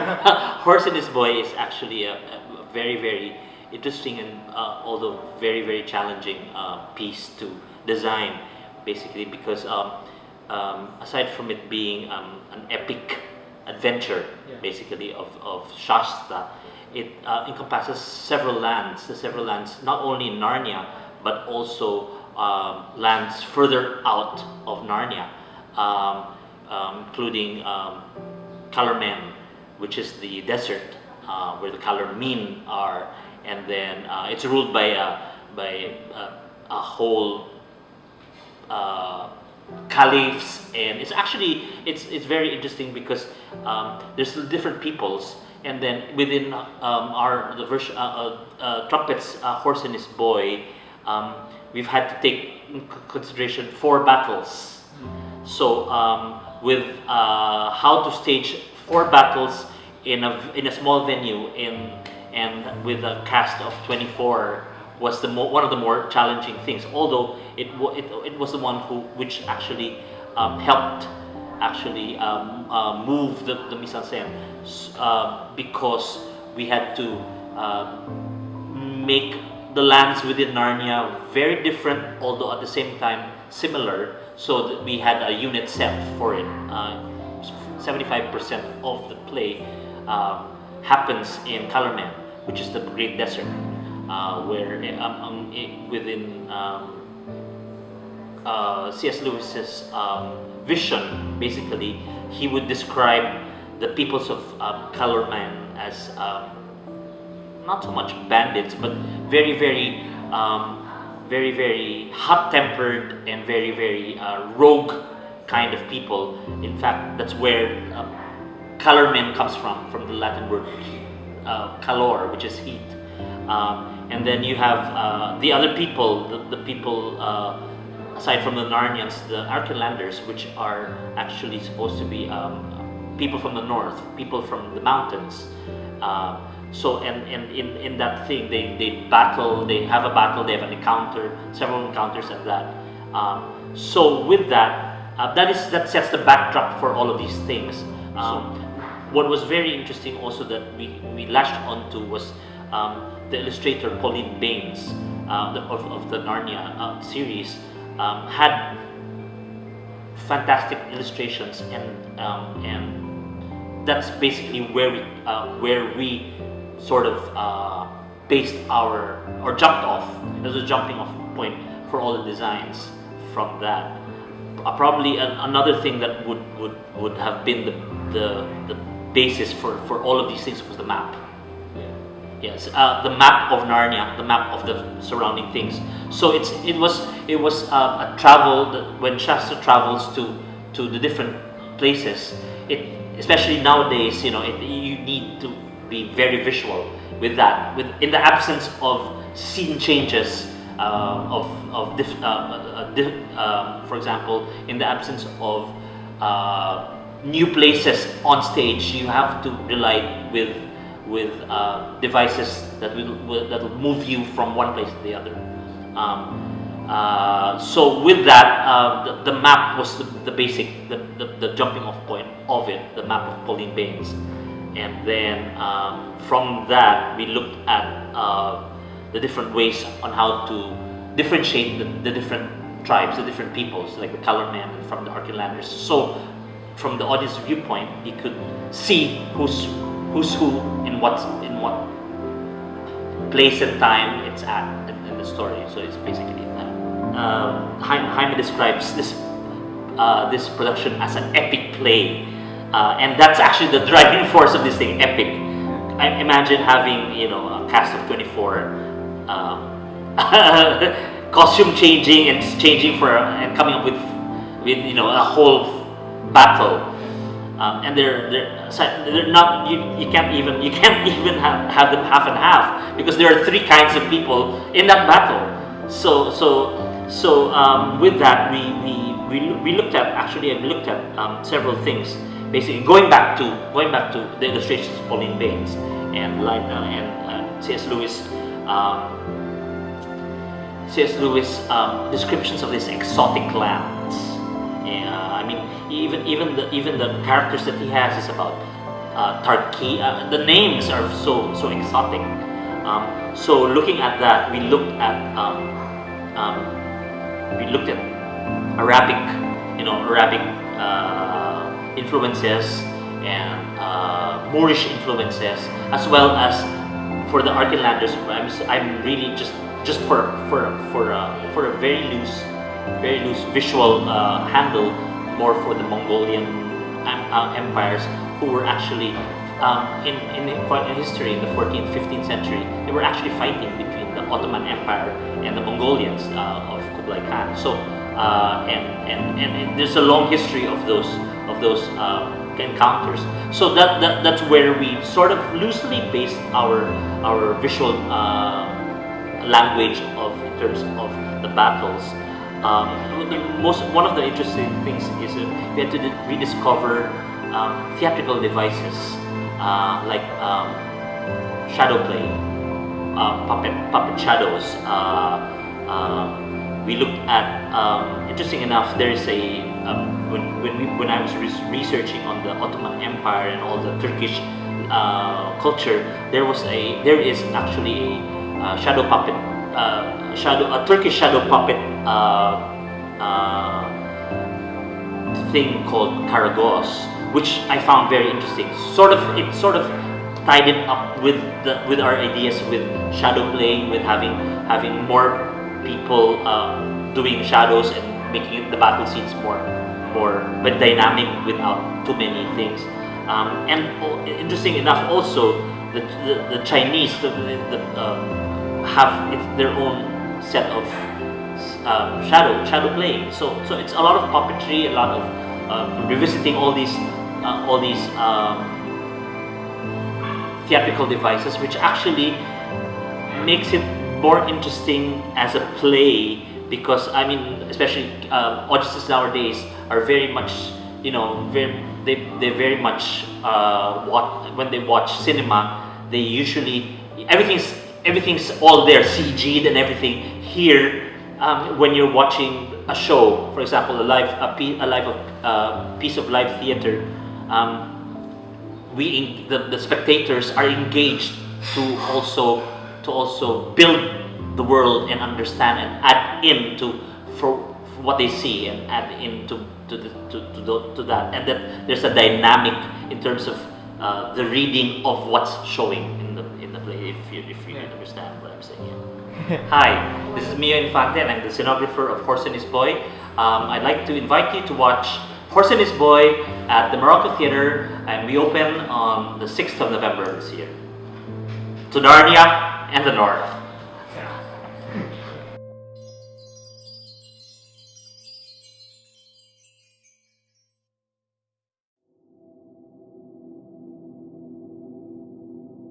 Horse and His Boy is actually a very, very interesting and although very, very challenging piece to design, basically because aside from it being an epic adventure, basically of Shasta, it encompasses several lands. The several lands, not only in Narnia, but also lands further out of Narnia, including Calormen, which is the desert where the Calormen are, and then it's ruled by a whole caliphs, and it's very interesting because there's different peoples, and then within the version Trumpet's Horse and His Boy, we've had to take in consideration 4 battles. So with how to stage 4 battles in a small venue and with a cast of 24 was one of the more challenging things. Although it was the one which actually helped move the mise en scène, because we had to make the lands within Narnia very different, although at the same time similar. So that we had a unit set for it. 75% of the play happens in Calormen, which is the Great Desert, where within C.S. Lewis's vision, basically, he would describe the peoples of Calormen as not so much bandits, but very, very, very, very hot-tempered and very, very rogue kind of people. In fact, that's where Calormen comes from the Latin word calor, which is heat. And then you have the other people, the people aside from the Narnians, the Archenlanders, which are actually supposed to be people from the north, people from the mountains. So and in that thing, they battle, they have a battle, they have an encounter, several encounters and that. So with that, that sets the backdrop for all of these things. What was very interesting also that we latched onto was the illustrator Pauline Baines of the Narnia series had fantastic illustrations, and that's basically where we sort of based or jumped off. As a jumping off point for all the designs from that. Probably another thing that would have been the basis for all of these things was the map. Yes, the map of Narnia, the map of the surrounding things. So it was a travel when Shasta travels to the different places. Especially nowadays, you need to be very visual with that. In the absence of scene changes, for example, in the absence of new places on stage, you have to rely with devices that will move you from one place to the other. So with that, the map was the basic, the jumping off point of it, the map of Pauline Baines. And then from that, we looked at the different ways on how to differentiate the different tribes, the different peoples, like the Calormen from the Archenlanders. So from the audience viewpoint, you could see who's who in what place and time it's at in the story. So it's basically that. Jaime describes this production as an epic play, and that's actually the driving force of this thing, epic. I imagine having a cast of 24, costume changing and changing and coming up with a whole battle. And they're not. You can't even have them half and half, because there are 3 kinds of people in that battle. So with that, we looked at several things. Basically, going back to the illustrations of Pauline Baines and C.S. Lewis. C.S. Lewis descriptions of these exotic lands. I mean, even the characters that he has is about Turkey. The names are so exotic. So looking at that, we looked at Arabic, Arabic influences and Moorish influences, as well as for the Archenlanders. I'm really just for a very loose visual handle, more for the Mongolian empires, who were actually in history in the 14th, 15th century. They were actually fighting between the Ottoman Empire and the Mongolians of Kublai Khan. So and there's a long history of those encounters. So that's where we sort of loosely based our visual language in terms of the battles. One of the interesting things is we had to rediscover theatrical devices like shadow play, puppet shadows. We looked at, interesting enough, there is when I was researching on the Ottoman Empire and all the Turkish culture, there is actually a shadow puppet, a Turkish shadow puppet thing called Karagos, which I found very interesting. It sort of tied it up with our ideas with shadow playing, with having more people doing shadows and making the battle scenes more but dynamic without too many things. And interesting enough, also the Chinese have their own set of shadow playing. So it's a lot of puppetry, a lot of revisiting all these theatrical devices, which actually makes it more interesting as a play, because I mean, especially audiences nowadays are very much, they very much when they watch cinema, they usually everything's all there, CG'd and everything. Here, when you're watching a show, for example, a piece of live theater, the spectators are engaged to also build the world and understand and add into for what they see and add into to that, and that there's a dynamic in terms of the reading of what's showing in the play. If you understand what I'm saying. Yeah. Hi, this is Mio Infante, and I'm the scenographer of Horse and His Boy. I'd like to invite you to watch Horse and His Boy at the Morocco Theatre, and we open on the 6th of November this year. To Narnia and the North.